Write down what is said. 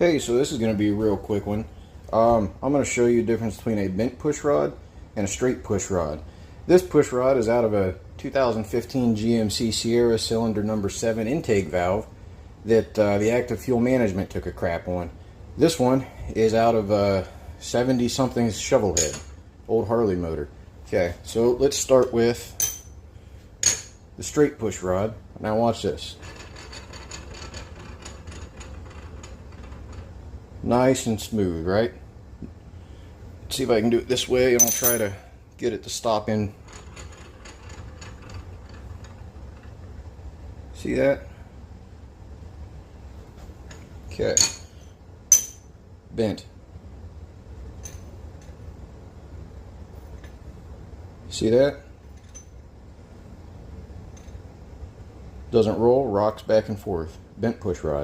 Hey, so this is going to be a real quick one. I'm going to show you the difference between a bent push rod and a straight push rod. This push rod is out of a 2015 GMC Sierra cylinder number 7 intake valve that the active fuel management took a crap on. This one is out of a 70-something shovel head, old Harley motor. Okay, so let's start with the straight push rod. Now watch this. Nice and smooth, right? Let's see if I can do it this way, and I'll try to get it to stop in. See that? Okay. Bent. See that? Doesn't roll, rocks back and forth. Bent push rod.